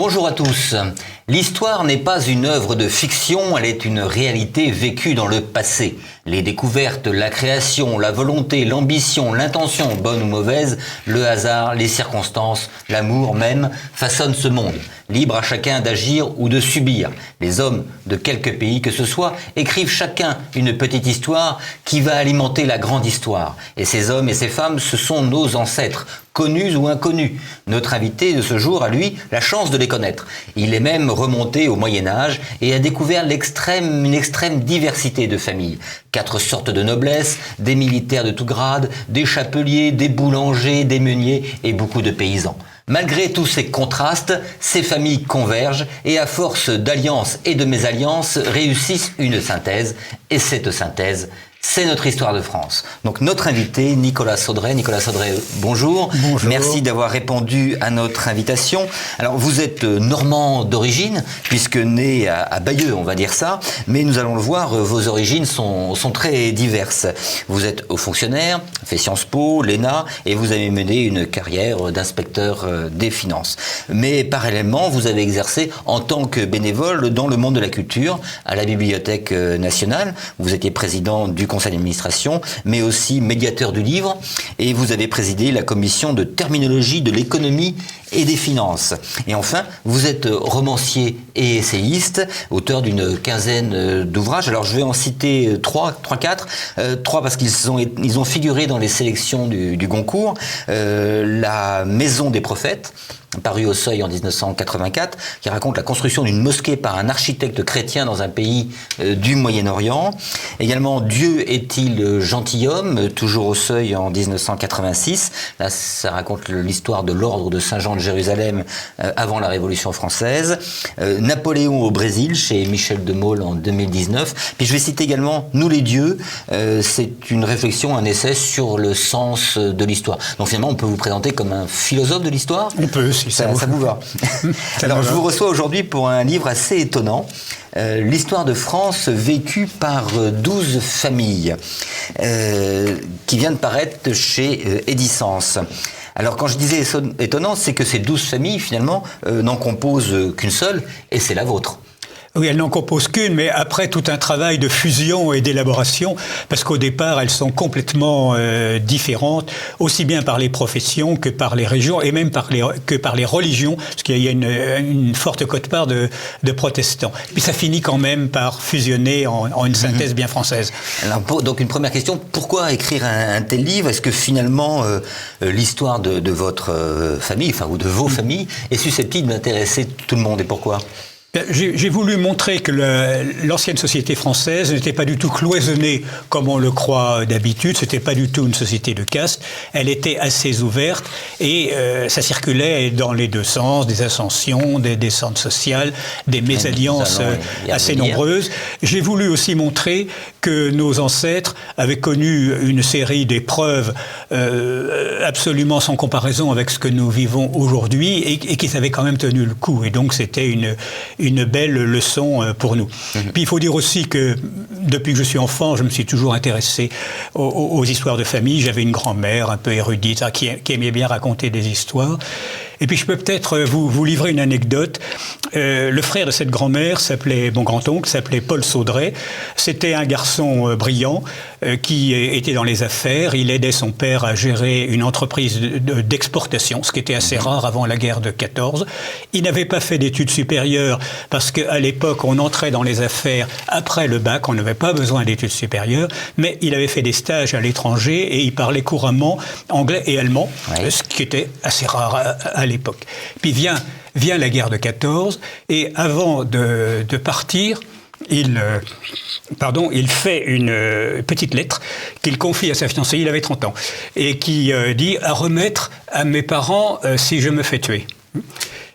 Bonjour à tous. L'histoire n'est pas une œuvre de fiction, elle est une réalité vécue dans le passé. Les découvertes, la création, la volonté, l'ambition, l'intention, bonne ou mauvaise, le hasard, les circonstances, l'amour même, façonnent ce monde. Libre à chacun d'agir ou de subir. Les hommes de quelque pays que ce soit écrivent chacun une petite histoire qui va alimenter la grande histoire. Et ces hommes et ces femmes, ce sont nos ancêtres, connus ou inconnus. Notre invité de ce jour a, lui, la chance de les connaître. Il est même remonté au Moyen-Âge et a découvert une extrême diversité de familles. 4 sortes de noblesse, des militaires de tout grade, des chapeliers, des boulangers, des meuniers et beaucoup de paysans. Malgré tous ces contrastes, ces familles convergent et à force d'alliances et de mésalliances réussissent une synthèse. Et cette synthèse, c'est notre histoire de France. Donc notre invité, Nicolas Saudray. Nicolas Saudray, bonjour. Bonjour. Merci d'avoir répondu à notre invitation. Alors vous êtes normand d'origine, puisque né à Bayeux, on va dire ça, mais nous allons le voir, vos origines sont très diverses. Vous êtes haut fonctionnaire, fait Sciences Po, l'ENA, et vous avez mené une carrière d'inspecteur des finances. Mais parallèlement, vous avez exercé en tant que bénévole dans le monde de la culture, à la Bibliothèque nationale. Vous étiez président du conseil d'administration, mais aussi médiateur du livre, et vous avez présidé la commission de terminologie de l'économie et des finances. Et enfin, vous êtes romancier et essayiste, auteur d'une quinzaine d'ouvrages. Alors je vais en citer 3, 4 parce qu'ils ont figuré dans les sélections du Goncourt. La Maison des prophètes, paru au Seuil en 1984, qui raconte la construction d'une mosquée par un architecte chrétien dans un pays du Moyen-Orient. Également, Dieu est-il gentilhomme, toujours au Seuil en 1986. Là, ça raconte l'histoire de l'ordre de Saint-Jean de Jérusalem avant la Révolution française. Napoléon au Brésil, chez Michel de Maulle en 2019. Puis je vais citer également Nous les dieux. C'est une réflexion, un essai sur le sens de l'histoire. Donc finalement, on peut vous présenter comme un philosophe de l'histoire ? On peut. Si ça vous va. Alors, je vous reçois aujourd'hui pour un livre assez étonnant. L'histoire de France vécue par 12 familles, qui vient de paraître chez Edisens. Alors, quand je disais étonnant, c'est que ces 12 familles, finalement, n'en composent qu'une seule, et c'est la vôtre. Oui, elles n'en composent qu'une, mais après tout un travail de fusion et d'élaboration, parce qu'au départ, elles sont complètement différentes, aussi bien par les professions que par les régions, et même que par les religions, parce qu'il y a une forte quote-part de protestants. Puis ça finit quand même par fusionner en une synthèse bien française. Alors, donc une première question, pourquoi écrire un tel livre ? Est-ce que finalement, l'histoire de votre famille, enfin, ou de vos familles, est susceptible d'intéresser tout le monde, et pourquoi ? J'ai voulu montrer que l'ancienne société française n'était pas du tout cloisonnée comme on le croit d'habitude. C'était pas du tout une société de caste. Elle était assez ouverte et ça circulait dans les deux sens, des ascensions, des descentes sociales, des mésalliances assez nombreuses. J'ai voulu aussi montrer que nos ancêtres avaient connu une série d'épreuves absolument sans comparaison avec ce que nous vivons aujourd'hui et qu'ils avaient quand même tenu le coup. Et donc c'était une belle leçon pour nous. Puis il faut dire aussi que depuis que je suis enfant, je me suis toujours intéressé aux histoires de famille. J'avais une grand-mère un peu érudite qui aimait bien raconter des histoires. Et puis je peux peut-être vous livrer une anecdote. Le frère de cette grand-mère mon grand-oncle s'appelait Paul Saudray. C'était un garçon brillant qui était dans les affaires. Il aidait son père à gérer une entreprise d'exportation, ce qui était assez rare avant la guerre de 14. Il n'avait pas fait d'études supérieures parce qu'à l'époque, on entrait dans les affaires après le bac. On n'avait pas besoin d'études supérieures, mais il avait fait des stages à l'étranger et il parlait couramment anglais et allemand, ce qui était assez rare à l'époque. Puis vient la guerre de 14 et avant de partir, il fait une petite lettre qu'il confie à sa fiancée, il avait 30 ans, et qui dit à remettre à mes parents si je me fais tuer.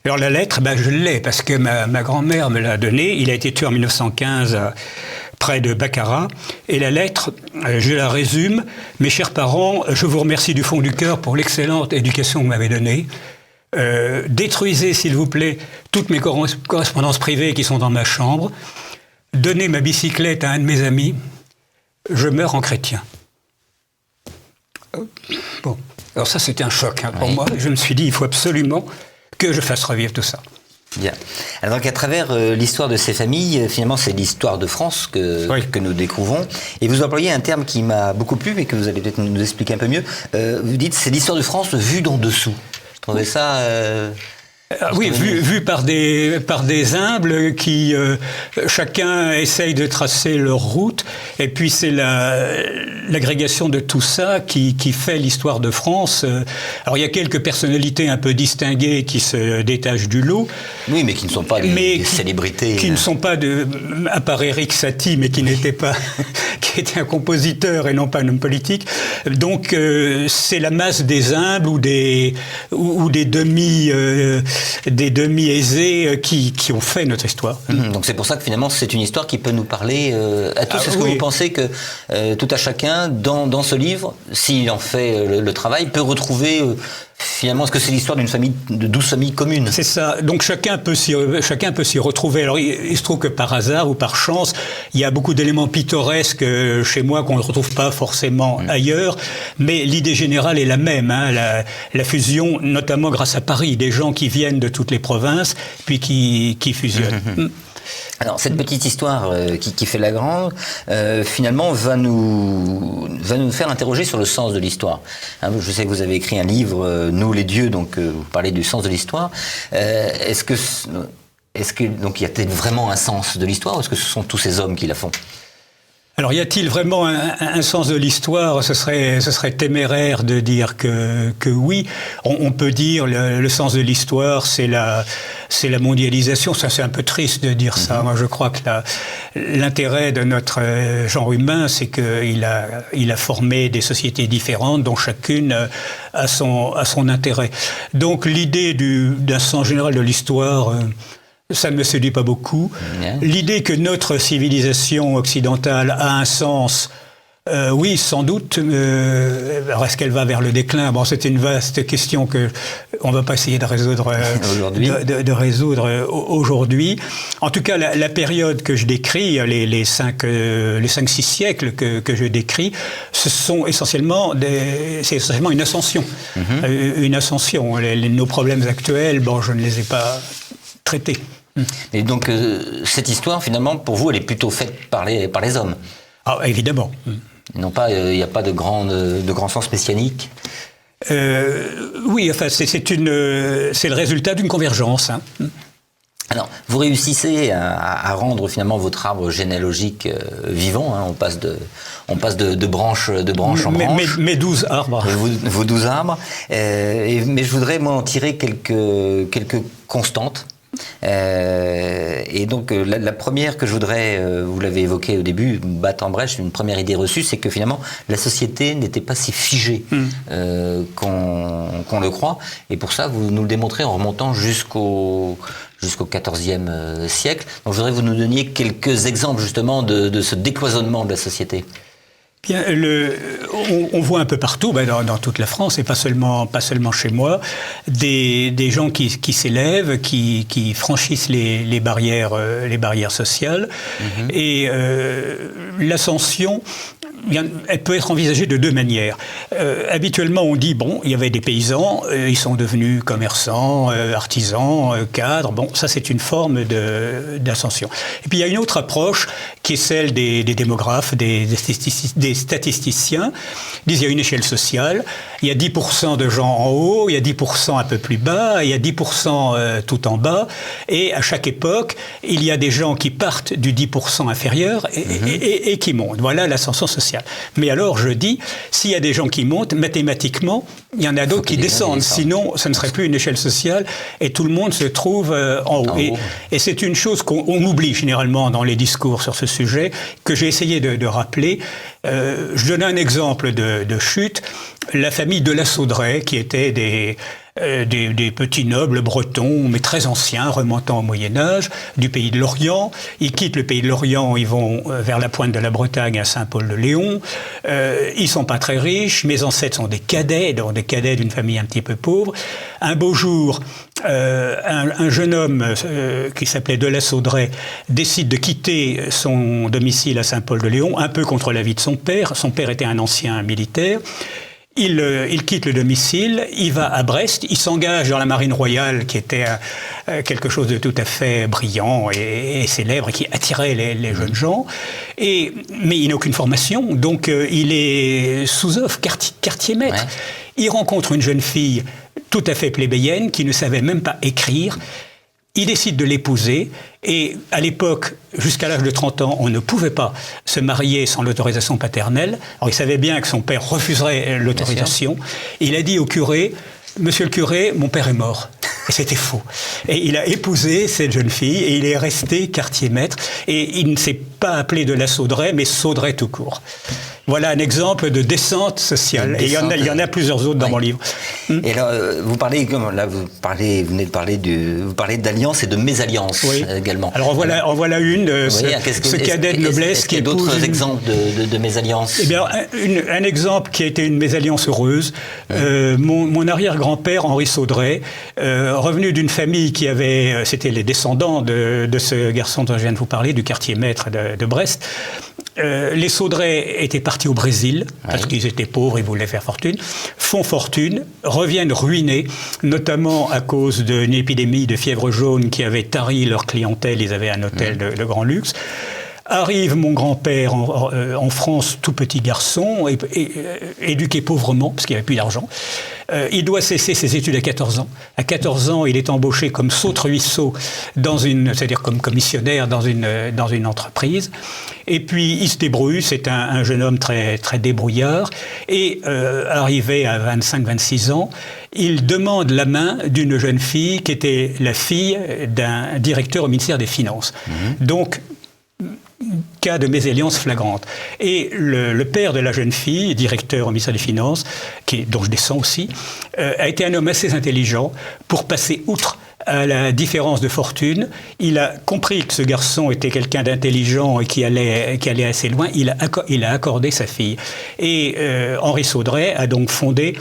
Alors la lettre, je l'ai parce que ma grand-mère me l'a donnée. Il a été tué en 1915 près de Baccarat. Et la lettre, je la résume. Mes chers parents, je vous remercie du fond du cœur pour l'excellente éducation que vous m'avez donnée. Détruisez, s'il vous plaît, toutes mes correspondances privées qui sont dans ma chambre. Donnez ma bicyclette à un de mes amis. Je meurs en chrétien. Bon, alors ça c'était un choc pour moi. Je me suis dit, il faut absolument que je fasse revivre tout ça. Bien. Alors qu'à travers l'histoire de ces familles, finalement, c'est l'histoire de France que nous découvrons. Et vous employez un terme qui m'a beaucoup plu, mais que vous allez peut-être nous expliquer un peu mieux. Vous dites, c'est l'histoire de France vue d'en dessous. Je trouvais ça... oui, vu par des humbles qui chacun essaye de tracer leur route, et puis c'est l'agrégation de tout ça qui fait l'histoire de France. Alors il y a quelques personnalités un peu distinguées qui se détachent du lot. Oui, mais qui ne sont pas des célébrités. Qui ne sont pas à part Éric Satie, mais qui n'était pas, qui était un compositeur et non pas un homme politique. Donc c'est la masse des humbles ou des demi-aisés qui ont fait notre histoire. Donc c'est pour ça que finalement c'est une histoire qui peut nous parler à tous. Est-ce que vous pensez que tout à chacun dans ce livre, s'il en fait le travail, peut retrouver finalement, est-ce que c'est l'histoire d'une famille, de 12 familles communes? C'est ça. Donc chacun peut s'y retrouver. Alors il se trouve que par hasard ou par chance, il y a beaucoup d'éléments pittoresques chez moi qu'on ne retrouve pas forcément ailleurs. Mais l'idée générale est la même. Hein, la fusion, notamment grâce à Paris, des gens qui viennent de toutes les provinces, puis qui fusionnent. Alors cette petite histoire qui fait la grande, finalement va nous faire interroger sur le sens de l'histoire. Hein, je sais que vous avez écrit un livre, Nous les dieux, donc vous parlez du sens de l'histoire. Est-ce que donc il y a peut-être vraiment un sens de l'histoire, ou est-ce que ce sont tous ces hommes qui la font? Alors, y a-t-il vraiment un sens de l'histoire? Ce serait téméraire de dire que oui. On peut dire le sens de l'histoire, c'est la mondialisation. Ça, c'est un peu triste de dire ça. Moi, je crois que l'intérêt de notre genre humain, c'est qu'il a formé des sociétés différentes, dont chacune a son intérêt. Donc, l'idée d'un sens général de l'histoire, ça ne me séduit pas beaucoup. L'idée que notre civilisation occidentale a un sens, oui, sans doute. Alors, est-ce qu'elle va vers le déclin? Bon, c'est une vaste question que on va pas essayer de résoudre aujourd'hui. En tout cas, la période que je décris, les 5-6 siècles que je décris, c'est essentiellement une ascension. Une ascension. Nos problèmes actuels, bon, je ne les ai pas traités. Et donc, cette histoire, finalement, pour vous, elle est plutôt faite par les hommes? Ah, évidemment. Non pas, il n'y a pas de grand sens messianique? Oui, enfin, c'est le résultat d'une convergence. Hein. Alors, vous réussissez à rendre finalement votre arbre généalogique vivant. Hein, on passe de branche en branche. Mes 12 arbres. Vos 12 arbres. Mais je voudrais en tirer quelques constantes. Et donc la première que je voudrais, vous l'avez évoqué au début, battre en brèche, une première idée reçue, c'est que finalement la société n'était pas si figée qu'on le croit. Et pour ça, vous nous le démontrez en remontant jusqu'au XIVe siècle. Donc je voudrais que vous nous donniez quelques exemples justement de ce décloisonnement de la société. Bien, on voit un peu partout, dans toute la France, et pas seulement chez moi, des gens qui s'élèvent, qui franchissent les barrières sociales. Et l'ascension, elle peut être envisagée de deux manières. Habituellement, on dit, bon, il y avait des paysans, ils sont devenus commerçants, artisans, cadres. Bon, ça, c'est une forme d'ascension. Et puis, il y a une autre approche qui est celle des démographes, des statisticiens. Ils disent, il y a une échelle sociale, il y a 10% de gens en haut, il y a 10% un peu plus bas, il y a 10% tout en bas. Et à chaque époque, il y a des gens qui partent du 10% inférieur et qui montent. Voilà l'ascension sociale. Mais alors, je dis, s'il y a des gens qui montent, mathématiquement, il y en a d'autres qui descendent. Sinon, ce ne serait plus une échelle sociale et tout le monde se trouve en haut. Et c'est une chose qu'on oublie généralement dans les discours sur ce sujet, que j'ai essayé de rappeler. Je donne un exemple de chute. La famille de la Saudrais, qui était des petits nobles bretons, mais très anciens, remontant au Moyen-Âge, du pays de l'Orient. Ils quittent le pays de l'Orient, ils vont vers la pointe de la Bretagne, à Saint-Paul-de-Léon. Ils sont pas très riches, mes ancêtres sont des cadets, donc des cadets d'une famille un petit peu pauvre. Un beau jour, un jeune homme qui s'appelait de la Saudrais décide de quitter son domicile à Saint-Paul-de-Léon, un peu contre l'avis de son père. Son père était un ancien militaire. Il quitte le domicile, il va à Brest, il s'engage dans la marine royale qui était quelque chose de tout à fait brillant et célèbre et qui attirait les jeunes gens. Mais il n'a aucune formation, donc il est sous-off, quartier-maître. Ouais. Il rencontre une jeune fille tout à fait plébéienne qui ne savait même pas écrire. Il décide de l'épouser et à l'époque, jusqu'à l'âge de 30 ans, on ne pouvait pas se marier sans l'autorisation paternelle. Alors il savait bien que son père refuserait l'autorisation. Il a dit au curé, « Monsieur le curé, mon père est mort ». Et c'était faux. Et il a épousé cette jeune fille et il est resté quartier-maître. Et il ne s'est pas appelé de la Saudrais, mais Saudrais tout court. Voilà un exemple de descente sociale. Et il y en a plusieurs autres dans mon livre. Et alors, vous venez de parler d'alliance et de mésalliance également. Alors en voilà une, ce cadet de noblesse qui épouse... D'autres exemples de mésalliance? Eh bien, un exemple qui a été une mésalliance heureuse. Mon arrière-grand-père, Henri Saudrais, revenu d'une famille qui avait... C'était les descendants de ce garçon dont je viens de vous parler, du quartier-maître de Brest. Les Saudrais étaient partis au Brésil parce qu'ils étaient pauvres, ils voulaient faire fortune, font fortune, reviennent ruinés, notamment à cause d'une épidémie de fièvre jaune qui avait tari leur clientèle, ils avaient un hôtel de grand luxe. Arrive mon grand-père en France, tout petit garçon, éduqué pauvrement, parce qu'il n'y avait plus d'argent. Il doit cesser ses études à 14 ans. À 14 ans, il est embauché comme saute-ruisseau, c'est-à-dire comme commissionnaire dans une entreprise. Et puis, il se débrouille, c'est un jeune homme très, très débrouillard. Et arrivé à 25-26 ans, il demande la main d'une jeune fille qui était la fille d'un directeur au ministère des Finances. Donc, cas de mésalliance flagrante. Et le père de la jeune fille, directeur au ministère des Finances, dont je descends aussi, a été un homme assez intelligent pour passer outre à la différence de fortune. Il a compris que ce garçon était quelqu'un d'intelligent et qui allait assez loin. Il a accordé sa fille. Et Henri Saudrais a donc fondé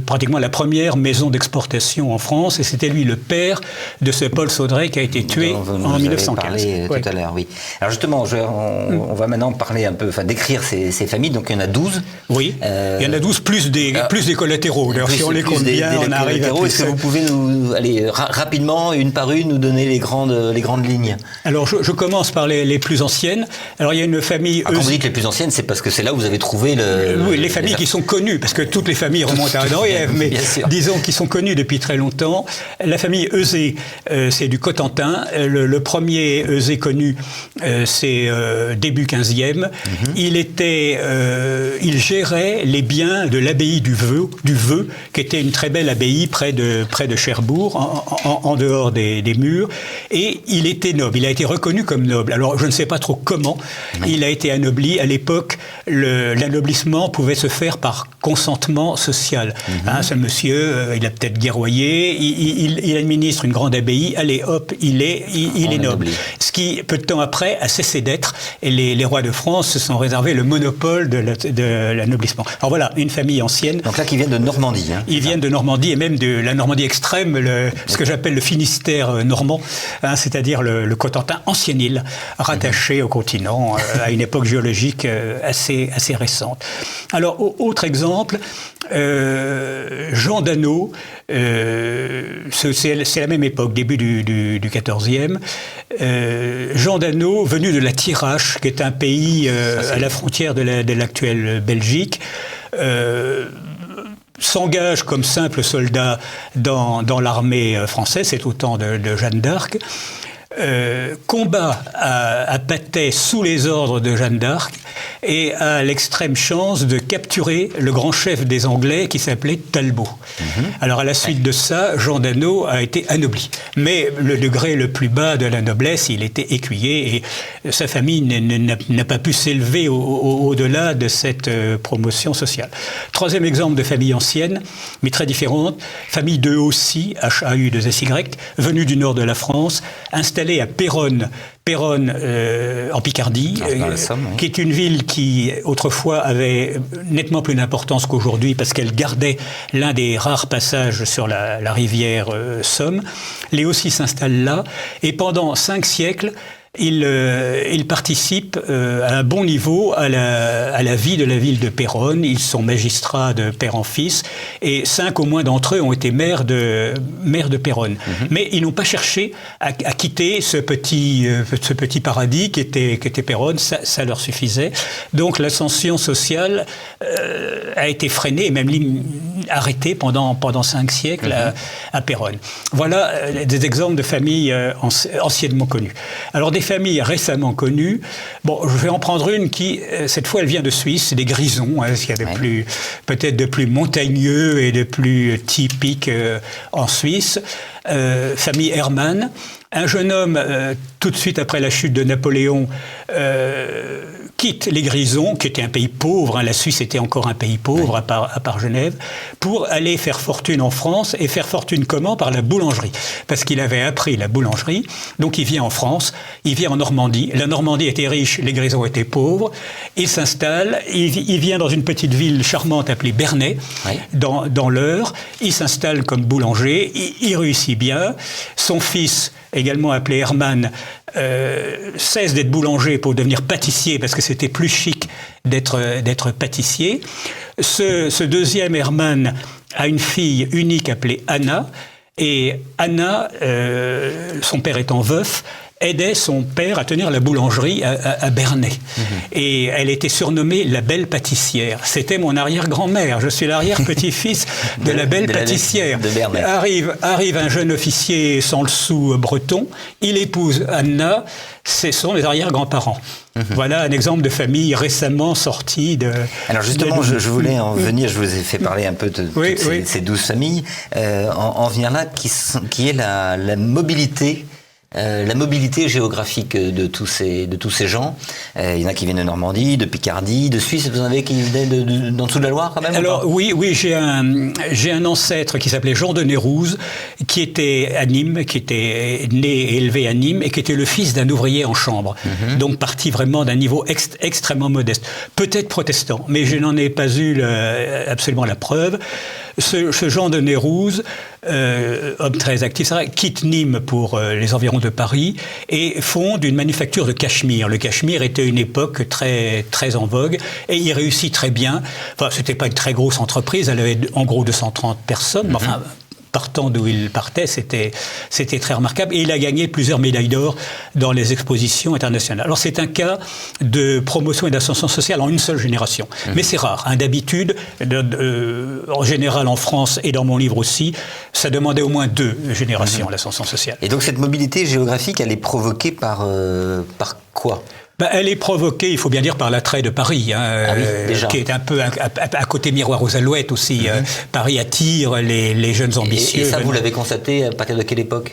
pratiquement la première maison d'exportation en France. Et c'était lui le père de ce Paul Saudrais qui a été tué en 1915. Parlé tout à l'heure, oui. Alors justement, on va maintenant parler un peu, décrire ces familles. Donc il y en a 12. Oui, il y en a 12 plus des collatéraux. D'ailleurs, si on les compte bien, on arrive à plus. Est-ce que vous pouvez nous aller rapidement, une par une, nous donner les grandes lignes? Alors, je commence par les plus anciennes. Alors, il y a une famille... Quand vous dites les plus anciennes, c'est parce que c'est là où vous avez trouvé oui, les familles qui sont connues, parce que toutes les familles remontent à Adam et Ève, mais disons qu'ils sont connus depuis très longtemps. La famille Euzé, c'est du Cotentin. Le premier Euzé connu, c'est début 15e. Il gérait les biens de l'abbaye du Veu, qui était une très belle abbaye près de Cherbourg, en dehors des murs, et il était noble. Il a été reconnu comme noble. Alors, je ne sais pas trop comment il a été anobli. À l'époque, l'anoblissement pouvait se faire par consentement social. Ce monsieur, il a peut-être guerroyé, il administre une grande abbaye, allez hop, il est noble. Ce qui, peu de temps après, a cessé d'être, et les rois de France se sont réservés le monopole de l'anoblissement. Alors voilà, une famille ancienne. Donc là, qui viennent de Normandie. Ils viennent de Normandie, et même de la Normandie extrême, ce que j'appelle le Finistère normand, c'est-à-dire le Cotentin, ancienne île, rattachée au continent à une époque géologique assez récente. Alors, autre exemple, Jean d'Anneau, c'est la même époque, début du XIVe. Jean d'Anneau, venu de la Thiérache, qui est un pays à la frontière de l'actuelle Belgique, s'engage comme simple soldat dans l'armée française, c'est au temps de Jeanne d'Arc, combat à Patay sous les ordres de Jeanne d'Arc et a l'extrême chance de capturer le grand chef des Anglais qui s'appelait Talbot. Alors à la suite de ça, Jean d'Anneau a été anobli. Mais le degré le plus bas de la noblesse, il était écuyer et sa famille n'a pas pu s'élever au-delà de cette promotion sociale. Troisième exemple de famille ancienne, mais très différente, famille de Haussy, H-A-U-2-S-Y, venue du nord de la France, installée à Péronne en Picardie, qui est une ville qui autrefois avait nettement plus d'importance qu'aujourd'hui parce qu'elle gardait l'un des rares passages sur la rivière Somme. Les Haussy s'installent là et pendant 5 siècles, ils participent à un bon niveau à la vie de la ville de Péronne. Ils sont magistrats de père en fils et 5 au moins d'entre eux ont été maires de Péronne. Mais ils n'ont pas cherché à quitter ce petit paradis qui était Péronne, ça leur suffisait. Donc l'ascension sociale a été freinée et même arrêtée pendant 5 siècles à Péronne. Voilà des exemples de familles anciennement connues. Alors des familles récemment connues, bon, je vais en prendre une qui, cette fois, elle vient de Suisse, c'est des Grisons, ce qu'il y a peut-être de plus montagneux et de plus typique en Suisse. Famille Hermann, un jeune homme, tout de suite après la chute de Napoléon, quitte les Grisons, qui était un pays pauvre, la Suisse était encore un pays pauvre, à part Genève, pour aller faire fortune en France, et faire fortune comment? Par la boulangerie. Parce qu'il avait appris la boulangerie, donc il vient en France, il vient en Normandie. La Normandie était riche, les Grisons étaient pauvres. Il s'installe, il vient dans une petite ville charmante appelée Bernay, dans l'Eure. Il s'installe comme boulanger, il réussit bien. Son fils, également appelé Hermann, cesse d'être boulanger pour devenir pâtissier parce que c'était plus chic d'être pâtissier. Ce deuxième Hermann a une fille unique appelée Anna, et Anna, son père étant veuf, aidait son père à tenir la boulangerie à Bernay. Et elle était surnommée la belle pâtissière. C'était mon arrière-grand-mère. Je suis l'arrière-petit-fils de la belle pâtissière. De Bernay. Arrive un jeune officier sans le sou breton. Il épouse Anna. Ce sont les arrière-grands-parents. Voilà un exemple de famille récemment sortie de... Alors justement, je voulais en venir, je vous ai fait parler un peu de ces 12 familles. En venir là, qui est la mobilité. La mobilité géographique de tous ces gens. Il y en a qui viennent de Normandie, de Picardie, de Suisse. Vous en avez qui venaient d'en dessous de la Loire quand même? Alors oui, j'ai un ancêtre qui s'appelait Jean de Nérouze, qui était à Nîmes, qui était né et élevé à Nîmes, et qui était le fils d'un ouvrier en chambre. Donc parti vraiment d'un niveau extrêmement modeste. Peut-être protestant, mais je n'en ai pas eu absolument la preuve. Ce Jean de Nérouze, homme très actif, quitte Nîmes pour les environs de Paris et fonde une manufacture de cachemire. Le cachemire était une époque très, très en vogue et il réussit très bien. Enfin, c'était pas une très grosse entreprise, elle avait en gros 230 personnes, mais enfin... Partant d'où il partait, c'était très remarquable. Et il a gagné plusieurs médailles d'or dans les expositions internationales. Alors c'est un cas de promotion et d'ascension sociale en une seule génération. Mais c'est rare. D'habitude, en général en France et dans mon livre aussi, ça demandait au moins 2 générations, l'ascension sociale. Et donc cette mobilité géographique, elle est provoquée par quoi? Elle est provoquée, il faut bien dire, par l'attrait de Paris, qui est un peu à côté miroir aux alouettes aussi. Paris attire les jeunes ambitieux. Et ça, vous l'avez constaté à partir de quelle époque?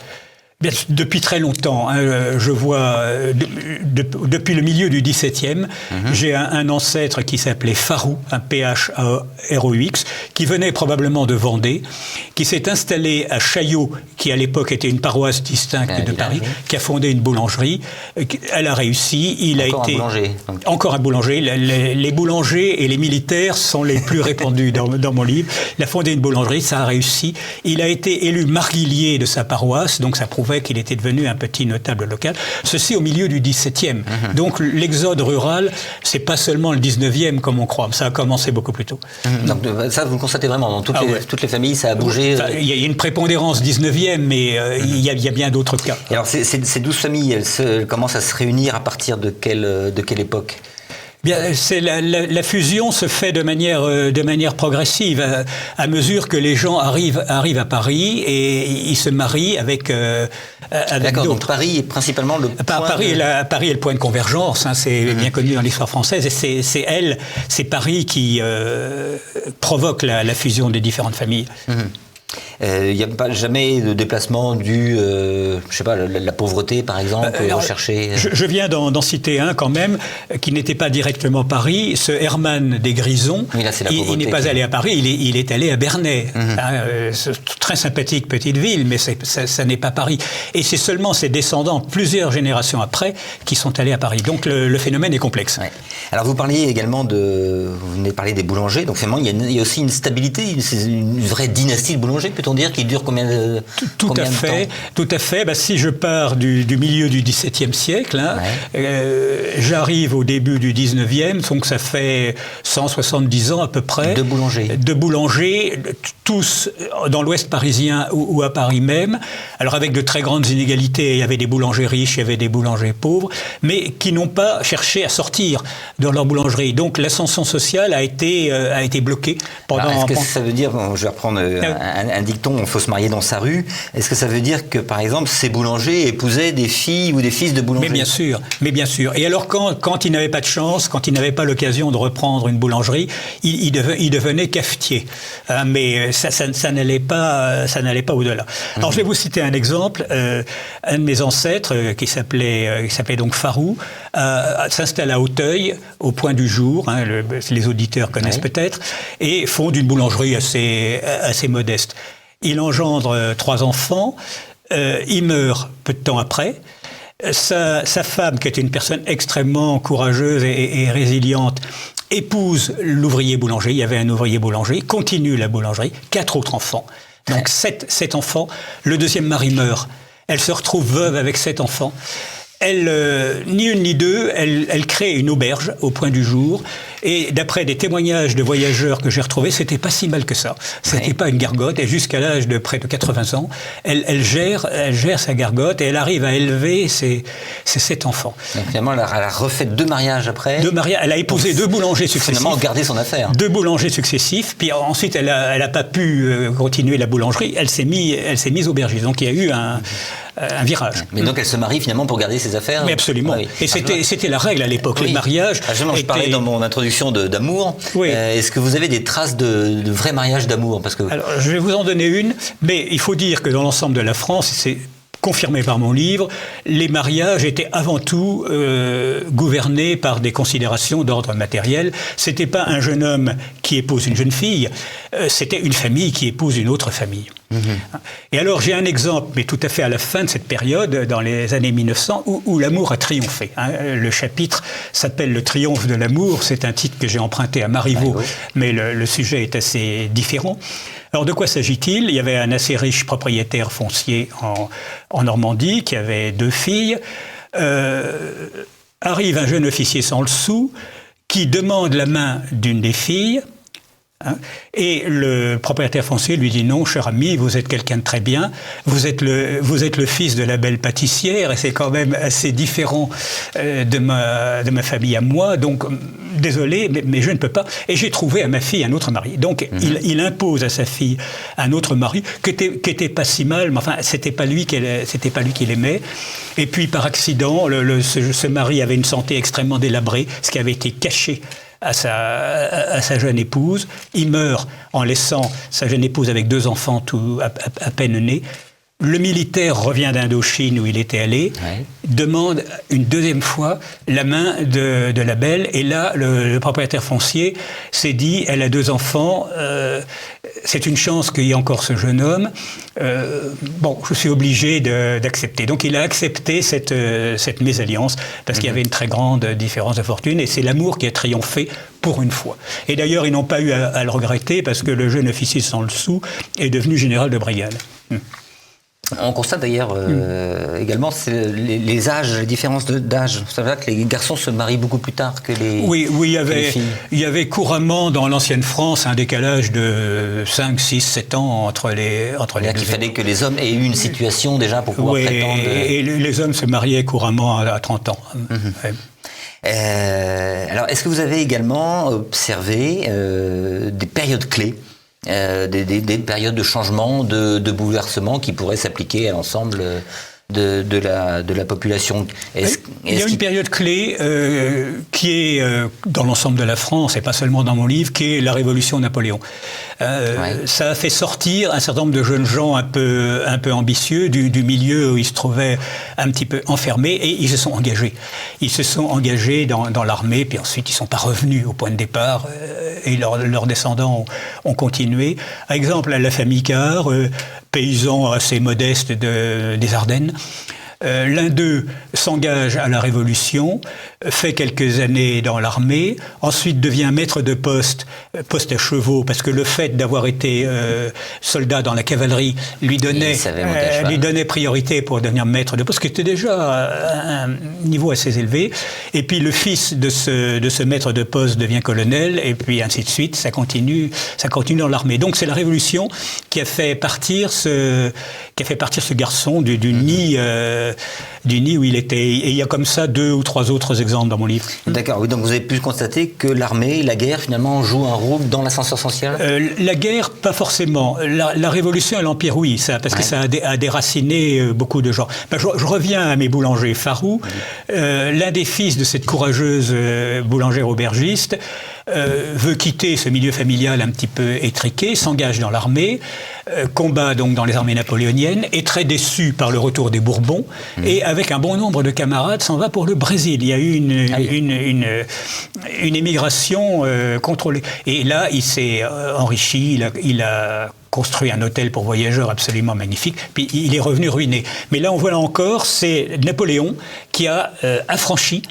Bien, depuis très longtemps, je vois, depuis le milieu du XVIIe, j'ai un ancêtre qui s'appelait Pharoux, un P-H-A-R-O-U-X, qui venait probablement de Vendée, qui s'est installé à Chaillot, qui à l'époque était une paroisse distincte de Paris, qui a fondé une boulangerie. Elle a réussi, il a été... Encore un boulanger. Les boulangers et les militaires sont les plus répandus dans mon livre. Il a fondé une boulangerie, ça a réussi. Il a été élu marguillier de sa paroisse, donc ça prouve qu'il était devenu un petit notable local. Ceci au milieu du XVIIe. Donc l'exode rural, c'est pas seulement le XIXe comme on croit. Ça a commencé beaucoup plus tôt. Donc ça, vous le constatez vraiment dans toutes les familles, ça a bougé. Il y a une prépondérance XIXe, mais il y a bien d'autres cas. Et alors ces 12 familles, elles commencent à se réunir à partir de quelle époque? Bien, la fusion se fait de manière progressive à mesure que les gens arrivent à Paris et ils se marient avec D'accord, donc Paris est principalement le point... Paris est le point de convergence, c'est bien connu dans l'histoire française, et c'est Paris qui provoque la fusion des différentes familles. Il n'y a pas jamais de déplacement dû, je sais pas, la pauvreté par exemple, rechercher... Je viens d'en citer un quand même, qui n'était pas directement Paris, ce Hermann des Grisons. Oui, là, c'est la pauvreté, il n'est pas allé à Paris, il est allé à Bernay. Très sympathique petite ville, mais ça n'est pas Paris. Et c'est seulement ses descendants, plusieurs générations après, qui sont allés à Paris. Donc le phénomène est complexe. Ouais. Alors vous parliez également vous venez de parler des boulangers, donc finalement il y a aussi une stabilité, c'est une vraie dynastie de boulangers plutôt peut-on dire, qui dure combien de temps? Tout à fait. Si je pars du milieu du XVIIe siècle, j'arrive au début du XIXe, donc ça fait 170 ans à peu près. De boulangers, tous dans l'Ouest parisien ou à Paris même. Alors avec de très grandes inégalités, il y avait des boulangers riches, il y avait des boulangers pauvres, mais qui n'ont pas cherché à sortir de leur boulangerie. Donc l'ascension sociale a été bloquée pendant... Est-ce que ça veut dire, je vais reprendre un dicton, il faut se marier dans sa rue, est-ce que ça veut dire que par exemple ces boulangers épousaient des filles ou des fils de boulangers? Mais bien sûr. Et alors quand ils n'avaient pas de chance, quand ils n'avaient pas l'occasion de reprendre une boulangerie, ils devenaient cafetiers. Mais ça n'allait pas au-delà. Alors je vais vous citer un exemple. Un de mes ancêtres, qui s'appelait donc Farou, s'installe à Auteuil, au Point du Jour, les auditeurs connaissent peut-être, et fonde une boulangerie assez modeste. Il engendre 3 enfants, il meurt peu de temps après. Sa femme, qui est une personne extrêmement courageuse et résiliente, épouse l'ouvrier boulanger. Il y avait un ouvrier boulanger, continue la boulangerie, 4 autres enfants. Donc 7 enfants. Le deuxième mari meurt. Elle se retrouve veuve avec 7 enfants. Elle, ni une ni deux, elle crée une auberge au Point du Jour. Et d'après des témoignages de voyageurs que j'ai retrouvés, c'était pas si mal que ça. C'était pas une gargote. Et jusqu'à l'âge de près de 80 ans, elle gère sa gargote et elle arrive à élever ses 7 enfants. Donc finalement, elle a refait 2 mariages après. 2 mariages. Elle a épousé 2 boulangers successifs. Finalement, gardé son affaire. 2 boulangers successifs. Puis ensuite, elle a pas pu continuer la boulangerie. Elle s'est mise aubergiste. Donc il y a eu un virage. Mais donc elle se marie finalement pour garder ses affaires. Mais absolument. Oui. Et c'était la règle à l'époque. Les mariages. Je parlais dans mon introduction d'amour. Oui. Est-ce que vous avez des traces de vrais mariages d'amour? Alors, je vais vous en donner une, mais il faut dire que dans l'ensemble de la France, c'est confirmé par mon livre, les mariages étaient avant tout gouvernés par des considérations d'ordre matériel. C'était pas un jeune homme qui épouse une jeune fille, c'était une famille qui épouse une autre famille. Et alors j'ai un exemple, mais tout à fait à la fin de cette période, dans les années 1900, où l'amour a triomphé. Le chapitre s'appelle « Le triomphe de l'amour », c'est un titre que j'ai emprunté à Marivaux, mais le sujet est assez différent. Alors de quoi s'agit-il? Il y avait un assez riche propriétaire foncier en Normandie qui avait 2 filles. Arrive un jeune officier sans le sou qui demande la main d'une des filles. Et le propriétaire foncier lui dit: non, cher ami, vous êtes quelqu'un de très bien, vous êtes le fils de la belle pâtissière, et c'est quand même assez différent de ma famille à moi, donc désolé, mais je ne peux pas. Et j'ai trouvé à ma fille un autre mari. Donc il impose à sa fille un autre mari qui était pas si mal, mais enfin c'était pas lui qu'il aimait. Et puis par accident, ce mari avait une santé extrêmement délabrée, ce qui avait été caché à sa jeune épouse. Il meurt en laissant sa jeune épouse avec 2 enfants à peine nés. Le militaire revient d'Indochine où il était allé, demande une 2e fois la main de la belle, et là le propriétaire foncier s'est dit: elle a 2 enfants, c'est une chance qu'il y ait encore ce jeune homme, je suis obligé d'accepter. Donc il a accepté cette mésalliance parce qu'il y avait une très grande différence de fortune, et c'est l'amour qui a triomphé pour une fois. Et d'ailleurs ils n'ont pas eu à le regretter, parce que le jeune officier sans le sou est devenu général de brigade. On constate d'ailleurs également les âges, les différences d'âge. C'est vrai que les garçons se marient beaucoup plus tard que les filles. Il y avait couramment dans l'ancienne France un décalage de 5, 6, 7 ans entre les deux. Il fallait que les hommes aient eu une situation déjà pour pouvoir prétendre. Et les hommes se mariaient couramment à 30 ans. Alors, est-ce que vous avez également observé des périodes clés, des périodes de changement, de bouleversement qui pourraient s'appliquer à l'ensemble de la population? Il y a une période clé qui est dans l'ensemble de la France, et pas seulement dans mon livre, qui est la Révolution Napoléon. Ça a fait sortir un certain nombre de jeunes gens un peu ambitieux du milieu où ils se trouvaient un petit peu enfermés, et ils se sont engagés. Ils se sont engagés dans l'armée, puis ensuite ils ne sont pas revenus au point de départ, et leurs descendants ont continué. Par exemple, la famille Cahard, paysans assez modestes des Ardennes, L'un d'eux s'engage à la Révolution, fait quelques années dans l'armée, ensuite devient maître de poste à chevaux, parce que le fait d'avoir été soldat dans la cavalerie lui donnait priorité pour devenir maître de poste, qui était déjà à un niveau assez élevé. Et puis le fils de ce maître de poste devient colonel, et puis ainsi de suite, ça continue dans l'armée. Donc c'est la Révolution qui a fait partir ce garçon du nid où il était. Et il y a comme ça 2 ou 3 autres exemples dans mon livre. D'accord, oui, donc vous avez pu constater que l'armée, la guerre, finalement, jouent un rôle dans l'ascenseur social. La guerre, pas forcément. La Révolution et l'Empire, oui, parce que ça a déraciné beaucoup de gens. Je reviens à mes boulangers Farou. L'un des fils de cette courageuse boulangère aubergiste veut quitter ce milieu familial un petit peu étriqué, s'engage dans l'armée, combat donc dans les armées napoléoniennes, est très déçu par le retour des Bourbons, et avec un bon nombre de camarades s'en va pour le Brésil. Il y a eu une émigration contrôlée. Et là, il s'est enrichi, il a construit un hôtel pour voyageurs absolument magnifique, puis il est revenu ruiné. Mais là, on voit là encore, c'est Napoléon qui a affranchi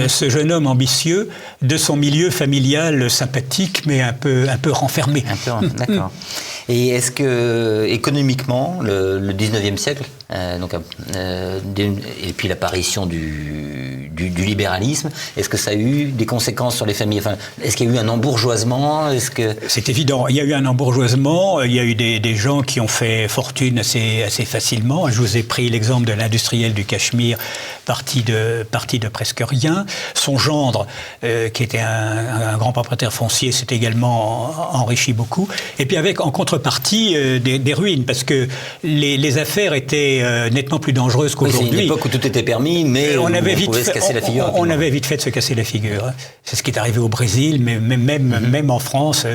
ce jeune homme ambitieux de son milieu familial sympathique, mais un peu renfermé. D'accord. Et est-ce que, économiquement, le 19e siècle, et puis l'apparition du libéralisme, est-ce que ça a eu des conséquences sur les familles? Enfin, est-ce qu'il y a eu un embourgeoisement? C'est évident. Il y a eu un embourgeoisement. Il y a eu des gens qui ont fait fortune assez facilement. Je vous ai pris l'exemple de l'industriel du Cachemire, parti de presque rien. Son gendre, qui était un grand propriétaire foncier, s'est également enrichi beaucoup. Et puis en contrepartie, des ruines, parce que les affaires étaient nettement plus dangereuses qu'aujourd'hui. C'est une époque où tout était permis, mais on pouvait se casser la figure. On avait vite fait de se casser la figure. C'est ce qui est arrivé au Brésil, mais même en France,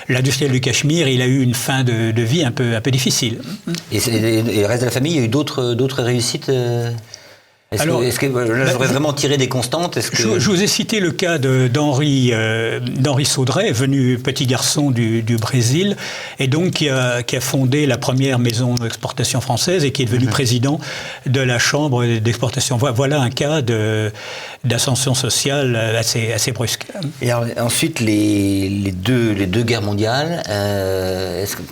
l'industriel du Cachemire, il a eu une fin de vie un peu difficile. Et le reste de la famille, il y a eu d'autres réussites Est-ce que là, j'aurais vraiment tiré des constantes? Je vous ai cité le cas d'Henri Saudret, venu petit garçon du Brésil, et donc qui a fondé la première maison d'exportation française et qui est devenu président de la Chambre d'exportation. Voilà un cas d'ascension sociale assez brusque. Et alors, ensuite, les deux guerres mondiales,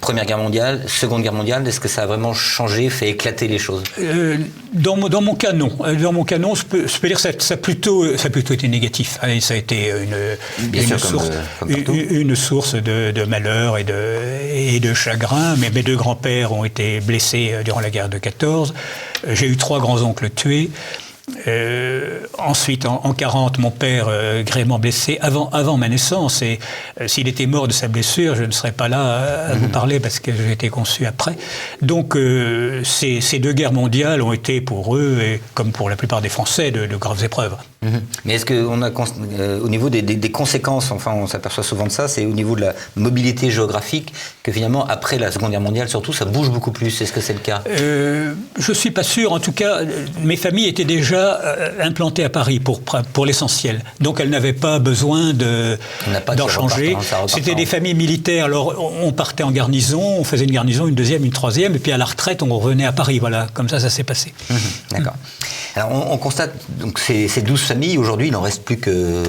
Première Guerre mondiale, Seconde Guerre mondiale, est-ce que ça a vraiment changé, fait éclater les choses? Dans mon cas, non. Dans mon cas, non. Je peux dire que ça a plutôt été négatif. Et ça a été une source de malheur et de chagrin. Mais mes deux grands-pères ont été blessés durant la guerre de 14. J'ai eu 3 grands-oncles tués. Ensuite, en 40, mon père grièvement blessé avant ma naissance, et s'il était mort de sa blessure, je ne serais pas là à vous parler parce que j'ai été conçu après. Donc ces 2 guerres mondiales ont été pour eux, et comme pour la plupart des Français, de graves épreuves. Mais est-ce qu'on a, au niveau des conséquences, enfin on s'aperçoit souvent de ça, c'est au niveau de la mobilité géographique que finalement après la Seconde Guerre mondiale surtout ça bouge beaucoup plus, est-ce que c'est le cas? Je suis pas sûr, en tout cas mes familles étaient déjà implantées à Paris pour l'essentiel, donc elles n'avaient pas besoin d'en changer. C'était des familles militaires, alors on partait en garnison, on faisait une garnison, une deuxième, une troisième, et puis à la retraite on revenait à Paris, voilà, comme ça s'est passé. D'accord. Alors on constate donc ces 12 familles, aujourd'hui il n'en reste plus que...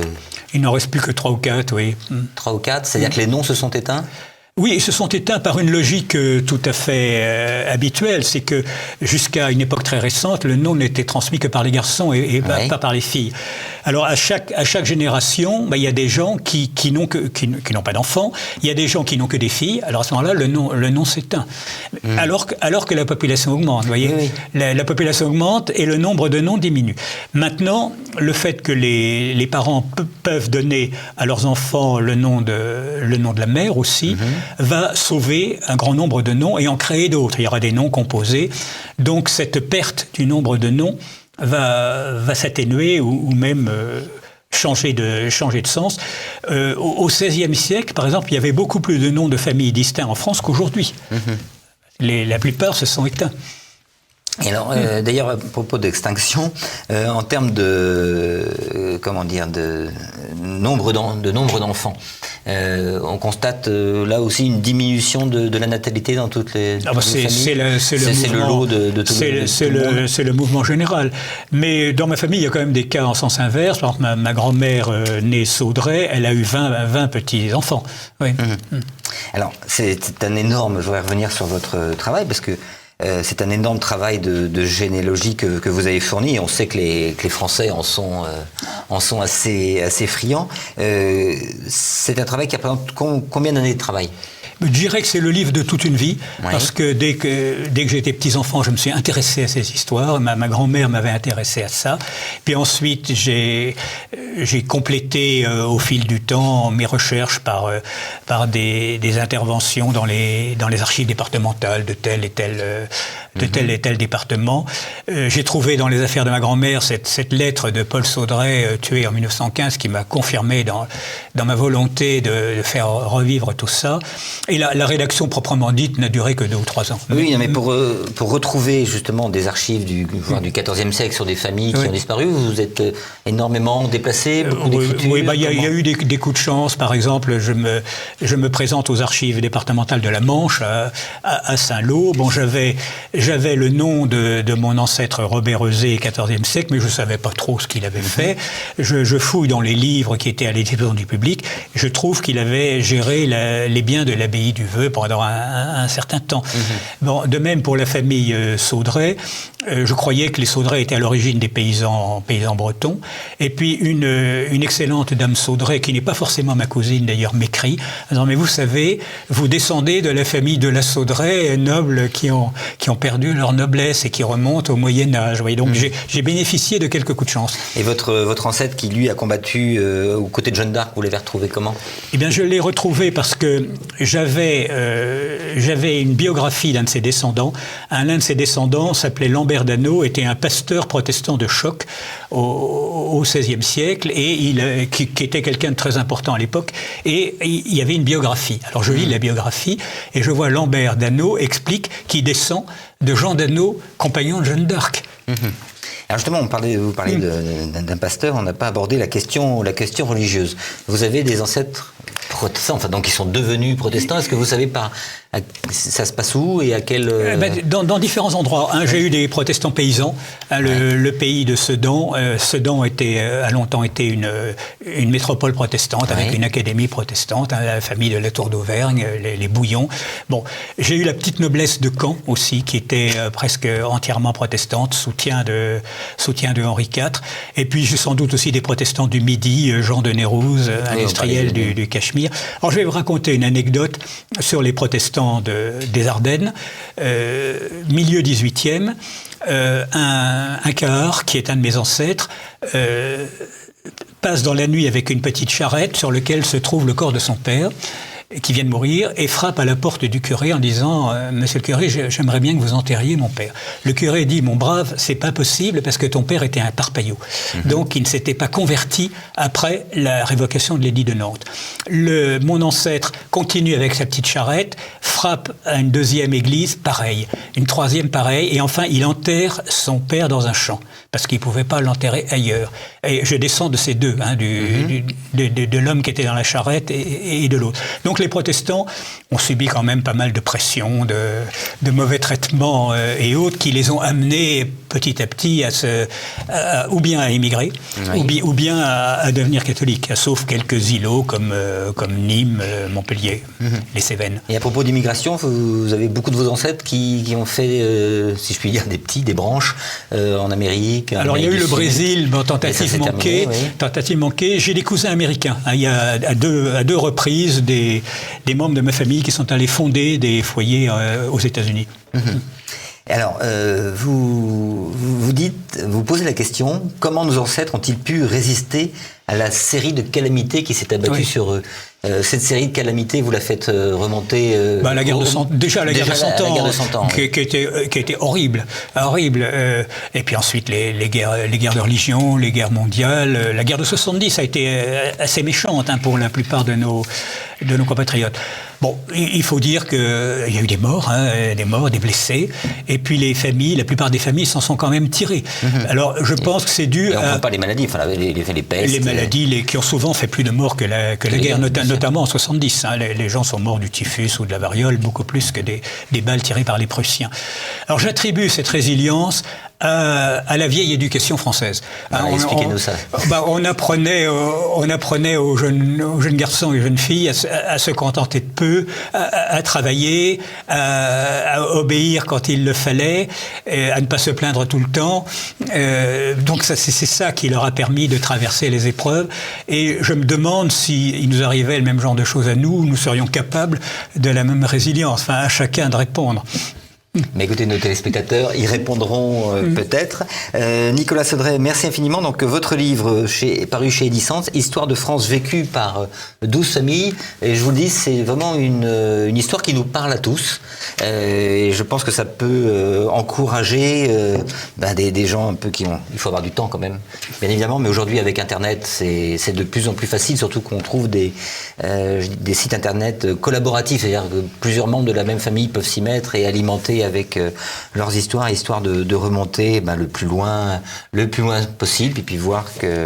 Il n'en reste plus que 3 ou 4, oui. 3 ou 4, c'est-à-dire que les noms se sont éteints? Oui, ils se sont éteints par une logique tout à fait habituelle. C'est que jusqu'à une époque très récente, le nom n'était transmis que par les garçons et pas par les filles. Alors à chaque génération, il y a des gens qui n'ont pas d'enfants, il y a des gens qui n'ont que des filles. Alors à ce moment-là, le nom s'éteint. Alors que la population augmente, vous voyez. Oui. La population augmente et le nombre de noms diminue. Maintenant, le fait que les parents peuvent donner à leurs enfants le nom de la mère aussi, va sauver un grand nombre de noms et en créer d'autres. Il y aura des noms composés. Donc cette perte du nombre de noms va s'atténuer ou même changer de sens. Au XVIe siècle, par exemple, il y avait beaucoup plus de noms de familles distincts en France qu'aujourd'hui. La plupart se sont éteints. Et alors, d'ailleurs, à propos d'extinction, en termes de nombre d'enfants, on constate là aussi une diminution de la natalité dans toutes les familles. C'est le lot de tout le monde. C'est le mouvement général. Mais dans ma famille, il y a quand même des cas en sens inverse. Par exemple, ma grand-mère née Saudray, elle a eu 20 petits-enfants. Oui. Alors, c'est un énorme... Je voudrais revenir sur votre travail, parce que c'est un énorme travail de généalogie que vous avez fourni. Et on sait que les Français en sont assez friands. C'est un travail qui représente combien d'années de travail ? Je dirais que c'est le livre de toute une vie, parce que dès que j'étais petit-enfant, je me suis intéressé à ces histoires. Ma grand-mère m'avait intéressé à ça. Puis ensuite, j'ai complété au fil du temps mes recherches par des interventions dans les archives départementales de tel et tel département. J'ai trouvé dans les affaires de ma grand-mère cette lettre de Paul Saudray, tué en 1915, qui m'a confirmé dans ma volonté de faire revivre tout ça. Et la rédaction proprement dite n'a duré que 2 ou 3 ans. Oui, mais pour retrouver justement des archives du XIVe siècle sur des familles qui ont disparu, vous êtes énormément déplacé, beaucoup d'écritures. Oui, il y a eu des coups de chance. Par exemple, je me présente aux archives départementales de la Manche, à Saint-Lô. Bon, j'avais le nom de mon ancêtre Robert Eusé, XIVe siècle, mais je ne savais pas trop ce qu'il avait fait. Je fouille dans les livres qui étaient à l'édition du public. Je trouve qu'il avait géré les biens de l'abbaye du Vœu pendant un certain temps. Bon, de même pour la famille Saudray, je croyais que les Saudray étaient à l'origine des paysans bretons. Et puis une excellente dame Saudray, qui n'est pas forcément ma cousine d'ailleurs, m'écrit en disant, mais vous savez, vous descendez de la famille de la Saudray, nobles qui ont perdu leur noblesse et qui remontent au Moyen-Âge. Vous voyez, donc j'ai bénéficié de quelques coups de chance. Et votre ancêtre qui lui a combattu aux côtés de Jeanne d'Arc, vous l'avez retrouvé comment ? Eh bien, je l'ai retrouvé parce que j'avais une biographie d'un de ses descendants. L'un de ses descendants s'appelait Lambert d'Anneau, était un pasteur protestant de choc au XVIe siècle, et qui était quelqu'un de très important à l'époque, et il y avait une biographie. Alors je lis la biographie, et je vois Lambert d'Anneau explique qu'il descend de Jean d'Anneau, compagnon de Jeanne d'Arc. Alors justement, vous parlez d'un pasteur, on n'a pas abordé la question religieuse. Vous avez des ancêtres protestants, enfin donc ils sont devenus protestants. Est-ce que vous savez ça se passe où et à quel dans différents endroits. J'ai eu des protestants paysans. Le pays de Sedan. Sedan a longtemps été une métropole protestante avec une académie protestante. La famille de la Tour d'Auvergne, les Bouillons. Bon, j'ai eu la petite noblesse de Caen aussi, qui était presque entièrement protestante, soutien de Henri IV. Et puis j'ai sans doute aussi des protestants du Midi, Jean de Nérouze, industriel du Cachemire. Alors je vais vous raconter une anecdote sur les protestants des Ardennes, milieu 18e, un Cahar, qui est un de mes ancêtres, passe dans la nuit avec une petite charrette sur laquelle se trouve le corps de son père, qui vient de mourir, et frappe à la porte du curé en disant « Monsieur le curé, j'aimerais bien que vous enterriez mon père ». Le curé dit « Mon brave, c'est pas possible parce que ton père était un parpaillot ». Donc il ne s'était pas converti après la révocation de l'édit de Nantes. Mon ancêtre continue avec sa petite charrette, frappe à une deuxième église, pareil, une troisième, pareil, et enfin il enterre son père dans un champ, parce qu'il ne pouvait pas l'enterrer ailleurs. Et je descends de ces deux, de l'homme qui était dans la charrette et de l'autre. Donc les protestants ont subi quand même pas mal de pression, de mauvais traitements et autres, qui les ont amenés petit à petit ou bien à émigrer, ou bien à devenir catholiques, sauf quelques îlots comme Nîmes, Montpellier, les Cévennes. Et à propos d'immigration, vous avez beaucoup de vos ancêtres qui ont fait, si je puis dire, des branches en Amérique. Alors il y a eu le Brésil, tentative manquée. J'ai des cousins américains. Il y a à deux reprises des membres de ma famille qui sont allés fonder des foyers aux États-Unis. Alors, vous posez la question, comment nos ancêtres ont-ils pu résister à la série de calamités qui s'est abattue sur eux? Cette série de calamités, vous la faites remonter la guerre de Cent Ans, qui était horrible. Et puis ensuite les guerres de religion, les guerres mondiales. La guerre de 70 a été assez méchante pour la plupart de nos compatriotes. Bon, il faut dire qu'il y a eu des morts, des blessés, et puis la plupart des familles s'en sont quand même tirées. Alors, je pense que c'est dû et on ne compte pas les maladies, enfin, les pestes. Les maladies qui ont souvent fait plus de morts que la guerre, notamment en 70. Les gens sont morts du typhus ou de la variole beaucoup plus que des balles tirées par les Prussiens. Alors, j'attribue cette résilience à la vieille éducation française. Expliquez-nous ça. On apprenait aux jeunes garçons et jeunes filles à se contenter de peu, à travailler, à obéir quand il le fallait, à ne pas se plaindre tout le temps. Donc c'est ça qui leur a permis de traverser les épreuves. Et je me demande s'il nous arrivait le même genre de choses à nous serions capables de la même résilience. Enfin, à chacun de répondre. Mais écoutez, nos téléspectateurs y répondront peut-être. Nicolas Saudray, merci infiniment. Donc, votre livre paru chez Edicence, Histoire de France vécue par 12 familles. Et je vous le dis, c'est vraiment une histoire qui nous parle à tous. Et je pense que ça peut encourager des gens un peu il faut avoir du temps quand même, bien évidemment. Mais aujourd'hui, avec Internet, c'est de plus en plus facile, surtout qu'on trouve des sites Internet collaboratifs. C'est-à-dire que plusieurs membres de la même famille peuvent s'y mettre et alimenter avec leurs histoires, histoire de remonter le plus loin possible, et puis voir que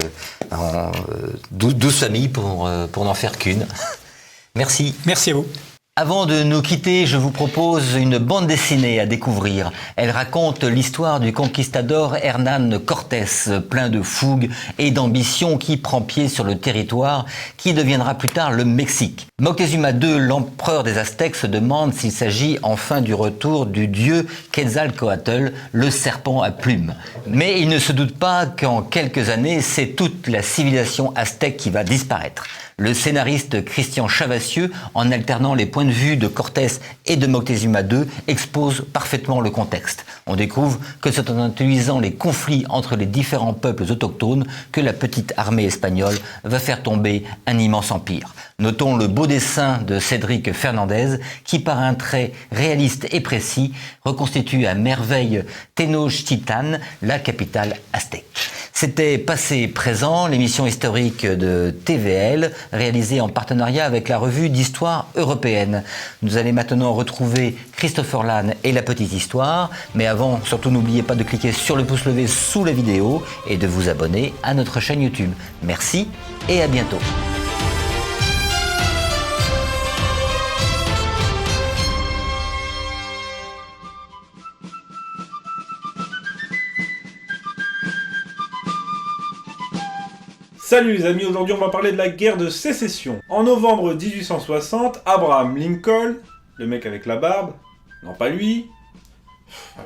12 familles pour n'en faire qu'une. Merci. Merci à vous. Avant de nous quitter, je vous propose une bande dessinée à découvrir. Elle raconte l'histoire du conquistador Hernán Cortés, plein de fougue et d'ambition, qui prend pied sur le territoire qui deviendra plus tard le Mexique. Moctezuma II, l'empereur des Aztèques, se demande s'il s'agit enfin du retour du dieu Quetzalcoatl, le serpent à plumes. Mais il ne se doute pas qu'en quelques années, c'est toute la civilisation aztèque qui va disparaître. Le scénariste Christian Chavassieux, en alternant les points de vue de Cortés et de Moctezuma II, expose parfaitement le contexte. On découvre que c'est en utilisant les conflits entre les différents peuples autochtones que la petite armée espagnole va faire tomber un immense empire. Notons le beau dessin de Cédric Fernandez qui, par un trait réaliste et précis, reconstitue à merveille Tenochtitlan, la capitale aztèque. C'était Passé Présent, l'émission historique de TVL, réalisée en partenariat avec la revue d'histoire européenne. Nous allons maintenant retrouver Christopher Lannes et la petite histoire. Mais avant, surtout n'oubliez pas de cliquer sur le pouce levé sous la vidéo et de vous abonner à notre chaîne YouTube. Merci et à bientôt. Salut les amis, aujourd'hui on va parler de la guerre de sécession. En novembre 1860, Abraham Lincoln, le mec avec la barbe, non pas lui,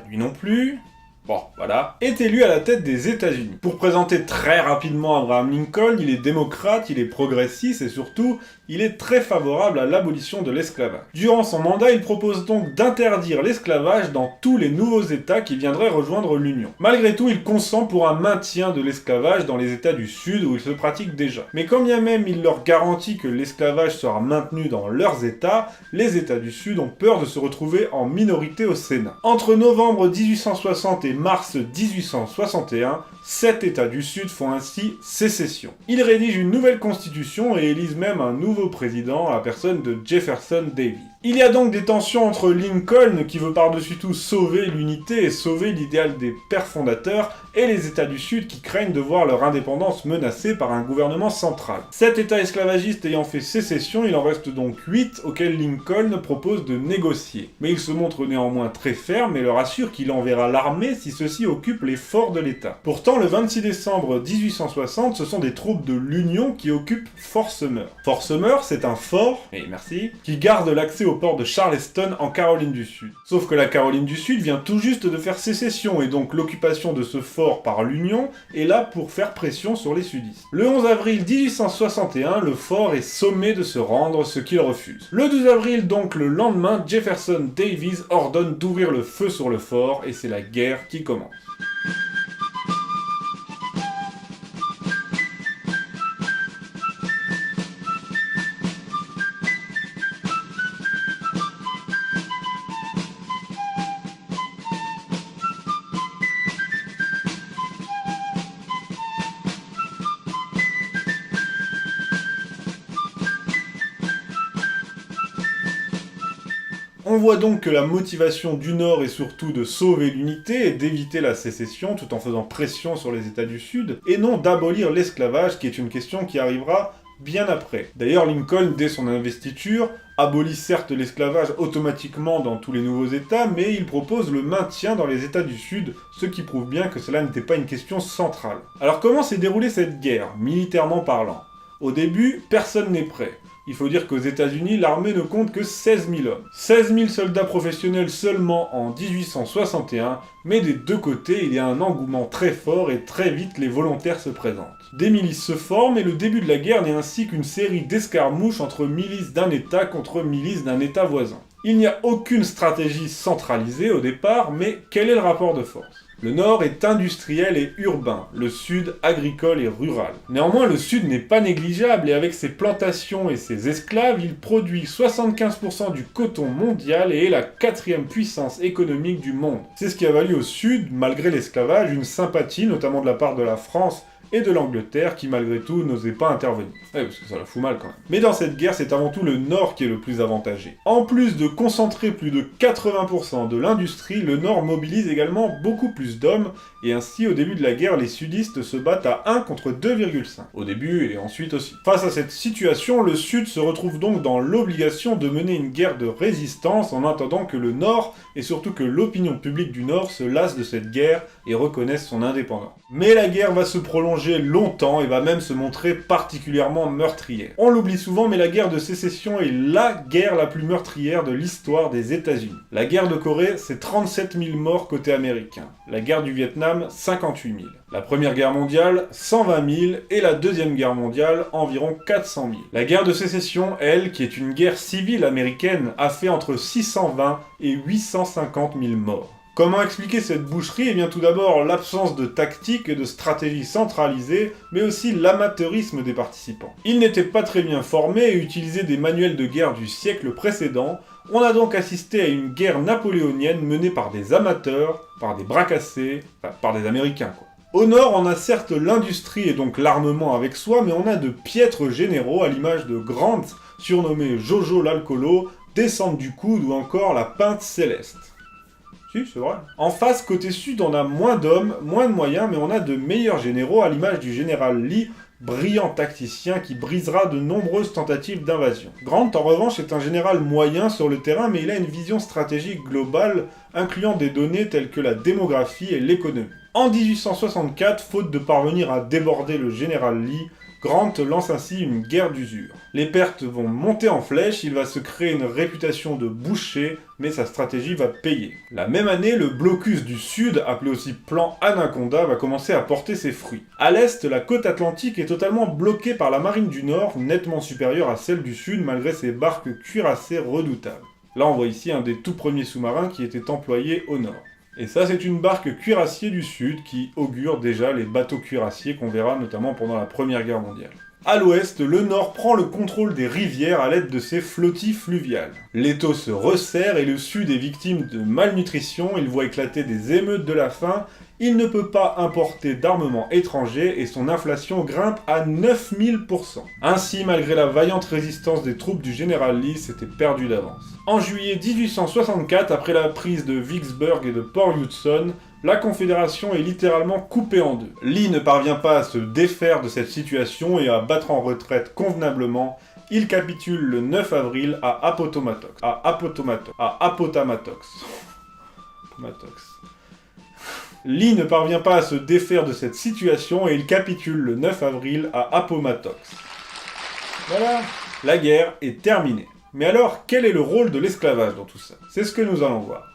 lui non plus, bon voilà, est élu à la tête des États-Unis. Pour présenter très rapidement Abraham Lincoln, il est démocrate, il est progressiste et surtout, il est très favorable à l'abolition de l'esclavage. Durant son mandat, il propose donc d'interdire l'esclavage dans tous les nouveaux États qui viendraient rejoindre l'Union. Malgré tout, il consent pour un maintien de l'esclavage dans les États du Sud où il se pratique déjà. Mais quand bien même il leur garantit que l'esclavage sera maintenu dans leurs États, les États du Sud ont peur de se retrouver en minorité au Sénat. Entre novembre 1860 et mars 1861, 7 États du Sud font ainsi sécession. Ils rédigent une nouvelle constitution et élisent même un nouveau président à la personne de Jefferson Davis. Il y a donc des tensions entre Lincoln, qui veut par-dessus tout sauver l'unité et sauver l'idéal des pères fondateurs, et les États du Sud qui craignent de voir leur indépendance menacée par un gouvernement central. 7 États esclavagistes ayant fait sécession, il en reste donc 8 auxquels Lincoln propose de négocier. Mais il se montre néanmoins très ferme et leur assure qu'il enverra l'armée si ceux-ci occupent les forts de l'État. Pourtant, le 26 décembre 1860, ce sont des troupes de l'Union qui occupent Fort Sumter. Fort Sumter, c'est un fort, et merci, qui garde l'accès au port de Charleston en Caroline du Sud. Sauf que la Caroline du Sud vient tout juste de faire sécession et donc l'occupation de ce fort par l'Union est là pour faire pression sur les sudistes. Le 11 avril 1861, le fort est sommé de se rendre, ce qu'il refuse. Le 12 avril, donc le lendemain, Jefferson Davis ordonne d'ouvrir le feu sur le fort et c'est la guerre qui commence. On voit donc que la motivation du Nord est surtout de sauver l'unité et d'éviter la sécession tout en faisant pression sur les États du Sud, et non d'abolir l'esclavage qui est une question qui arrivera bien après. D'ailleurs, Lincoln, dès son investiture, abolit certes l'esclavage automatiquement dans tous les nouveaux États, mais il propose le maintien dans les États du Sud, ce qui prouve bien que cela n'était pas une question centrale. Alors comment s'est déroulée cette guerre, militairement parlant? Au début, personne n'est prêt. Il faut dire qu'aux États-Unis, l'armée ne compte que 16 000 hommes. 16 000 soldats professionnels seulement en 1861, mais des deux côtés, il y a un engouement très fort et très vite les volontaires se présentent. Des milices se forment et le début de la guerre n'est ainsi qu'une série d'escarmouches entre milices d'un État contre milices d'un État voisin. Il n'y a aucune stratégie centralisée au départ, mais quel est le rapport de force? Le Nord est industriel et urbain, le Sud agricole et rural. Néanmoins, le Sud n'est pas négligeable et avec ses plantations et ses esclaves, il produit 75% du coton mondial et est la 4e puissance économique du monde. C'est ce qui a valu au Sud, malgré l'esclavage, une sympathie, notamment de la part de la France et de l'Angleterre qui malgré tout n'osait pas intervenir. Ouais, parce que ça la fout mal quand même. Mais dans cette guerre, c'est avant tout le Nord qui est le plus avantagé. En plus de concentrer plus de 80% de l'industrie, le Nord mobilise également beaucoup plus d'hommes, et ainsi au début de la guerre, les sudistes se battent à 1 contre 2,5. Au début et ensuite aussi. Face à cette situation, le Sud se retrouve donc dans l'obligation de mener une guerre de résistance en attendant que le Nord, et surtout que l'opinion publique du Nord se lasse de cette guerre et reconnaisse son indépendance. Mais la guerre va se prolonger longtemps et va même se montrer particulièrement meurtrière. On l'oublie souvent, mais la guerre de sécession est la guerre la plus meurtrière de l'histoire des États-Unis. La guerre de Corée, c'est 37 000 morts côté américain. La guerre du Vietnam, 58 000. La Première Guerre mondiale, 120 000, et la Deuxième Guerre mondiale, environ 400 000. La guerre de sécession, elle, qui est une guerre civile américaine, a fait entre 620 et 850 000 morts. Comment expliquer cette boucherie? Eh bien tout d'abord l'absence de tactique et de stratégie centralisée, mais aussi l'amateurisme des participants. Ils n'étaient pas très bien formés et utilisaient des manuels de guerre du siècle précédent. On a donc assisté à une guerre napoléonienne menée par des amateurs, par des bras cassés, enfin par des Américains quoi. Au nord, on a certes l'industrie et donc l'armement avec soi, mais on a de piètres généraux à l'image de Grant, surnommé Jojo l'Alcoolo, Descente du coude ou encore la Pinte céleste. Si, c'est vrai. En face, côté sud, on a moins d'hommes, moins de moyens, mais on a de meilleurs généraux, à l'image du général Lee, brillant tacticien qui brisera de nombreuses tentatives d'invasion. Grant, en revanche, est un général moyen sur le terrain, mais il a une vision stratégique globale, incluant des données telles que la démographie et l'économie. En 1864, faute de parvenir à déborder le général Lee, Grant lance ainsi une guerre d'usure. Les pertes vont monter en flèche, il va se créer une réputation de boucher, mais sa stratégie va payer. La même année, le blocus du Sud, appelé aussi plan Anaconda, va commencer à porter ses fruits. À l'est, la côte atlantique est totalement bloquée par la marine du Nord, nettement supérieure à celle du Sud malgré ses barques cuirassées redoutables. Là on voit ici un des tout premiers sous-marins qui était employé au Nord. Et ça, c'est une barque cuirassier du Sud qui augure déjà les bateaux cuirassiers qu'on verra notamment pendant la Première Guerre mondiale. À l'ouest, le Nord prend le contrôle des rivières à l'aide de ses flottilles fluviales. L'étau se resserre et le Sud est victime de malnutrition, il voit éclater des émeutes de la faim, il ne peut pas importer d'armement étranger et son inflation grimpe à 9000%. Ainsi, malgré la vaillante résistance des troupes du général Lee, c'était perdu d'avance. En juillet 1864, après la prise de Vicksburg et de Port Hudson, la Confédération est littéralement coupée en deux. Lee ne parvient pas à se défaire de cette situation et à battre en retraite convenablement. Il capitule le 9 avril à Appomattox. Lee ne parvient pas à se défaire de cette situation et il capitule le 9 avril à Appomattox. Voilà, la guerre est terminée. Mais alors, quel est le rôle de l'esclavage dans tout ça? C'est ce que nous allons voir.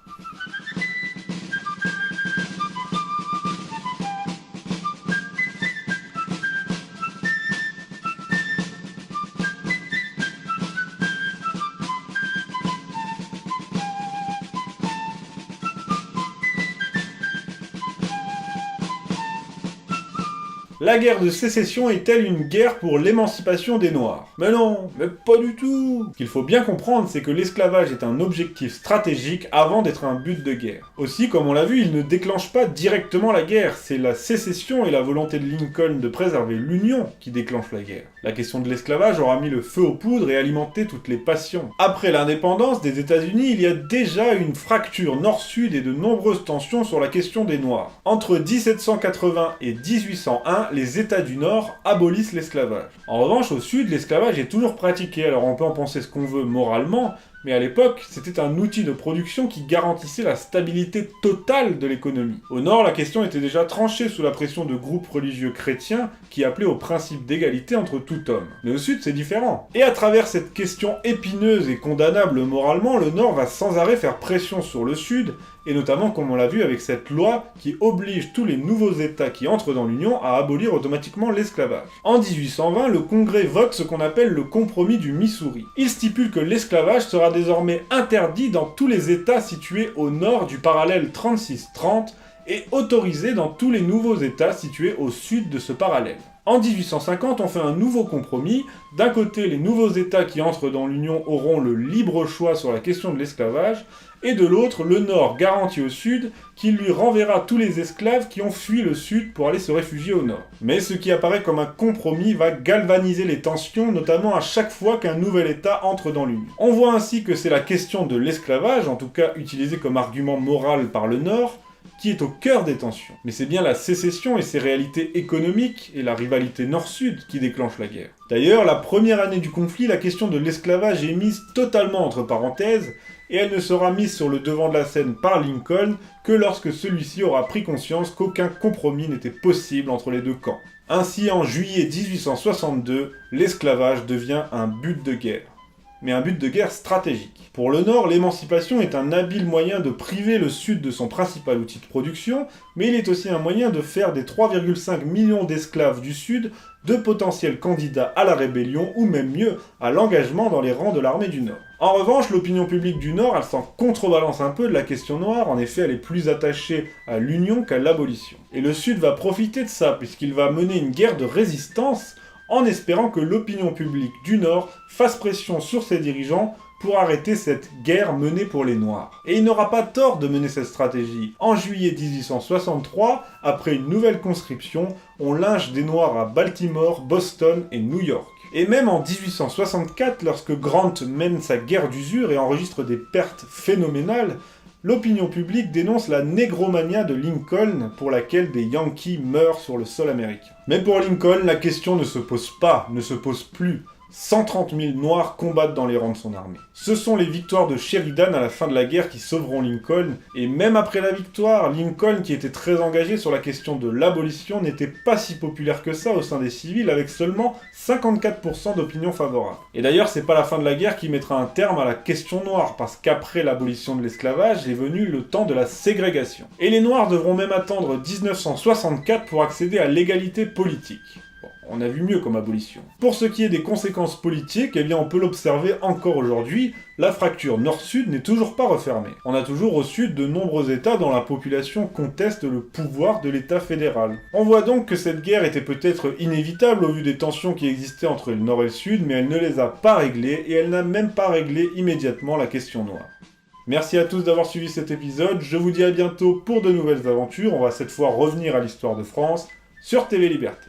La guerre de sécession est-elle une guerre pour l'émancipation des Noirs? Mais non, mais pas du tout. Ce qu'il faut bien comprendre, c'est que l'esclavage est un objectif stratégique avant d'être un but de guerre. Aussi, comme on l'a vu, il ne déclenche pas directement la guerre, c'est la sécession et la volonté de Lincoln de préserver l'Union qui déclenchent la guerre. La question de l'esclavage aura mis le feu aux poudres et alimenté toutes les passions. Après l'indépendance des États-Unis, il y a déjà une fracture nord-sud et de nombreuses tensions sur la question des Noirs. Entre 1780 et 1801, les États du Nord abolissent l'esclavage. En revanche, au Sud, l'esclavage est toujours pratiqué, alors on peut en penser ce qu'on veut moralement, mais à l'époque, c'était un outil de production qui garantissait la stabilité totale de l'économie. Au Nord, la question était déjà tranchée sous la pression de groupes religieux chrétiens qui appelaient au principe d'égalité entre tout homme. Mais au Sud, c'est différent. Et à travers cette question épineuse et condamnable moralement, le Nord va sans arrêt faire pression sur le Sud, et notamment comme on l'a vu avec cette loi qui oblige tous les nouveaux États qui entrent dans l'Union à abolir automatiquement l'esclavage. En 1820, le Congrès vote ce qu'on appelle le compromis du Missouri. Il stipule que l'esclavage sera désormais interdit dans tous les États situés au nord du parallèle 36-30 et autorisé dans tous les nouveaux États situés au sud de ce parallèle. En 1850, on fait un nouveau compromis. D'un côté, les nouveaux États qui entrent dans l'Union auront le libre choix sur la question de l'esclavage, et de l'autre, le Nord garantit au Sud qu'il lui renverra tous les esclaves qui ont fui le Sud pour aller se réfugier au Nord. Mais ce qui apparaît comme un compromis va galvaniser les tensions, notamment à chaque fois qu'un nouvel État entre dans l'Union. On voit ainsi que c'est la question de l'esclavage, en tout cas utilisée comme argument moral par le Nord, qui est au cœur des tensions. Mais c'est bien la sécession et ses réalités économiques et la rivalité nord-sud qui déclenchent la guerre. D'ailleurs, la première année du conflit, la question de l'esclavage est mise totalement entre parenthèses, et elle ne sera mise sur le devant de la scène par Lincoln que lorsque celui-ci aura pris conscience qu'aucun compromis n'était possible entre les deux camps. Ainsi, en juillet 1862, l'esclavage devient un but de guerre. Mais un but de guerre stratégique. Pour le Nord, l'émancipation est un habile moyen de priver le Sud de son principal outil de production, mais il est aussi un moyen de faire des 3,5 millions d'esclaves du Sud de potentiels candidats à la rébellion, ou même mieux, à l'engagement dans les rangs de l'armée du Nord. En revanche, l'opinion publique du Nord, elle s'en contrebalance un peu de la question noire, en effet elle est plus attachée à l'union qu'à l'abolition. Et le Sud va profiter de ça, puisqu'il va mener une guerre de résistance, en espérant que l'opinion publique du Nord fasse pression sur ses dirigeants pour arrêter cette guerre menée pour les Noirs. Et il n'aura pas tort de mener cette stratégie. En juillet 1863, après une nouvelle conscription, on lynche des Noirs à Baltimore, Boston et New York. Et même en 1864, lorsque Grant mène sa guerre d'usure et enregistre des pertes phénoménales, l'opinion publique dénonce la négromania de Lincoln pour laquelle des Yankees meurent sur le sol américain. Mais pour Lincoln, la question ne se pose pas, ne se pose plus. 130 000 Noirs combattent dans les rangs de son armée. Ce sont les victoires de Sheridan à la fin de la guerre qui sauveront Lincoln, et même après la victoire, Lincoln, qui était très engagé sur la question de l'abolition, n'était pas si populaire que ça au sein des civils, avec seulement 54% d'opinion favorable. Et d'ailleurs, c'est pas la fin de la guerre qui mettra un terme à la question noire, parce qu'après l'abolition de l'esclavage est venu le temps de la ségrégation. Et les Noirs devront même attendre 1964 pour accéder à l'égalité politique. On a vu mieux comme abolition. Pour ce qui est des conséquences politiques, eh bien on peut l'observer encore aujourd'hui, la fracture nord-sud n'est toujours pas refermée. On a toujours au sud de nombreux États dont la population conteste le pouvoir de l'État fédéral. On voit donc que cette guerre était peut-être inévitable au vu des tensions qui existaient entre le nord et le sud, mais elle ne les a pas réglées, et elle n'a même pas réglé immédiatement la question noire. Merci à tous d'avoir suivi cet épisode, je vous dis à bientôt pour de nouvelles aventures, on va cette fois revenir à l'histoire de France sur TV Liberté.